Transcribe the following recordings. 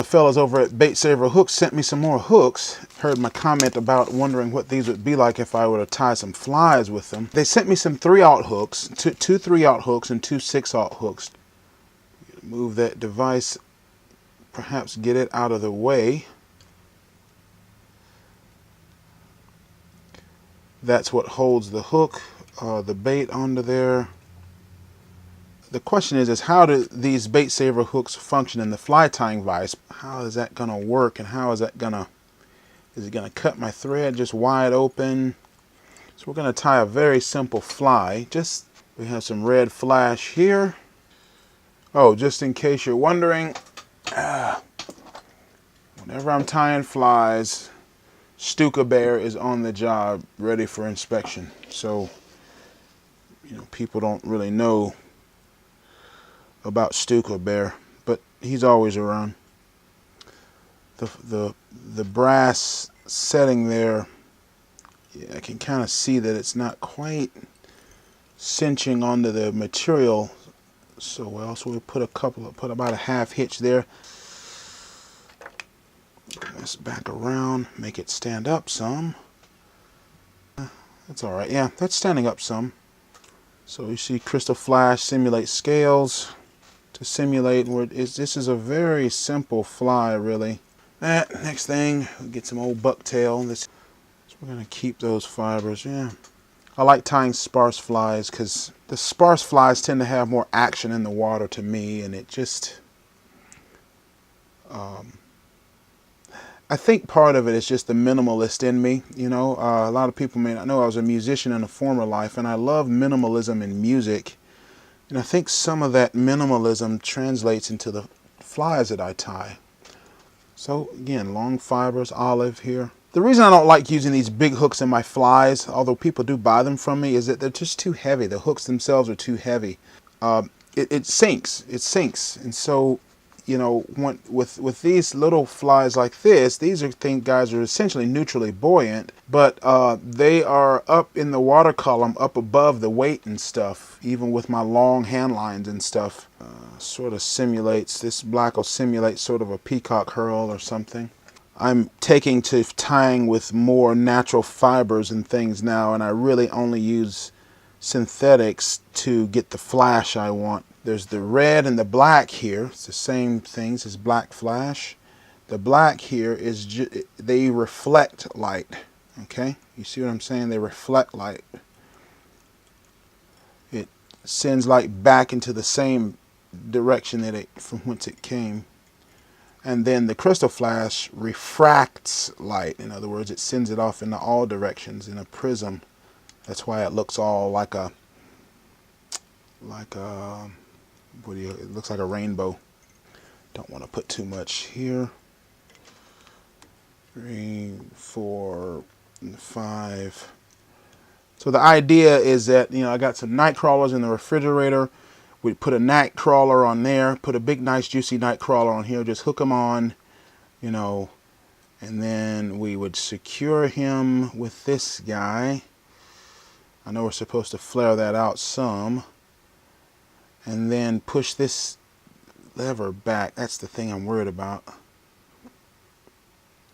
fellas over at Bait Saver Hooks sent me some more hooks. Heard my comment about wondering what these would be like if I were to tie some flies with them. They sent me some 3/0 hooks, two 3/0 hooks and two 6/0 hooks. Move that device, perhaps get it out of the way. That's what holds the hook, the bait onto there. The question is how do these Bait Saver hooks function in the fly tying vise? How is that going to work, and how is that going to, is it going to cut my thread just wide open? So we're going to tie a very simple fly. We have some red flash here. Oh, just in case you're wondering, whenever I'm tying flies, Stuka Bear is on the job, ready for inspection. So, people don't really know about Stuka Bear, but he's always around. The brass setting there, yeah, I can kind of see that it's not quite cinching onto the material so well. So we put about a half hitch there. Let's back around, make it stand up some. That's all right. Yeah, that's standing up some. So you see crystal flash simulate scales. To simulate this is a very simple fly, really. Next thing, we'll get some old bucktail. So we're going to keep those fibers. Yeah, I like tying sparse flies because the sparse flies tend to have more action in the water to me, and it just I think part of it is just the minimalist in me. A lot of people may not know I was a musician in a former life, and I love minimalism in music. And I think some of that minimalism translates into the flies that I tie. So again, long fibers, olive here. The reason I don't like using these big hooks in my flies, although people do buy them from me, is that they're just too heavy. The hooks themselves are too heavy. It sinks. It sinks. And so, with these little flies like this, these guys are essentially neutrally buoyant, but they are up in the water column, up above the weight and stuff, even with my long hand lines and stuff. Sort of simulates, this black will simulate sort of a peacock herl or something. I'm taking to tying with more natural fibers and things now, and I really only use synthetics to get the flash I want. There's the red and the black here. It's the same things as black flash. The black here is they reflect light. Okay, you see what I'm saying? They reflect light. It sends light back into the same direction from whence it came. And then the crystal flash refracts light. In other words, it sends it off into all directions in a prism. That's why it looks all it looks like a rainbow. Don't want to put too much here. 3, 4, 5. So the idea is that, I got some night crawlers in the refrigerator. We put a night crawler on there, put a big nice juicy night crawler on here, just hook him on, and then we would secure him with this guy. I know we're supposed to flare that out some. And then push this lever back. That's the thing I'm worried about.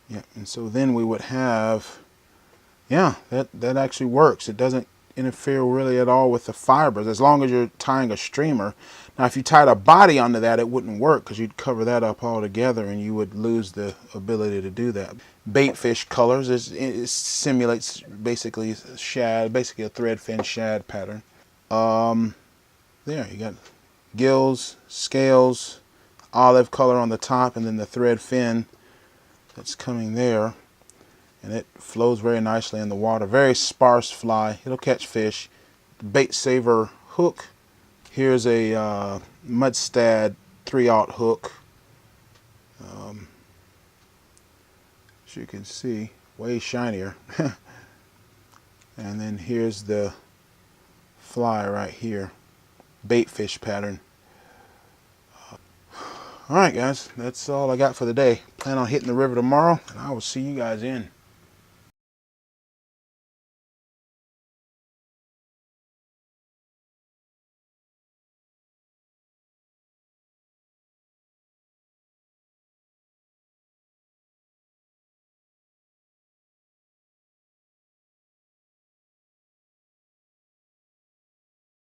Yeah, and so then we would have, yeah, that actually works. It doesn't interfere really at all with the fibers, as long as you're tying a streamer. Now, if you tied a body onto that, it wouldn't work because you'd cover that up altogether and you would lose the ability to do that. Baitfish colors, it simulates basically shad, basically a thread fin shad pattern. There, you got gills, scales, olive color on the top, and then the thread fin that's coming there. And it flows very nicely in the water. Very sparse fly. It'll catch fish. Bait Saver hook. Here's a Mudstad 3/0 hook. As you can see, way shinier. And then here's the fly right here. Baitfish pattern. Alright guys, that's all I got for the day. Plan on hitting the river tomorrow, and I will see you guys in.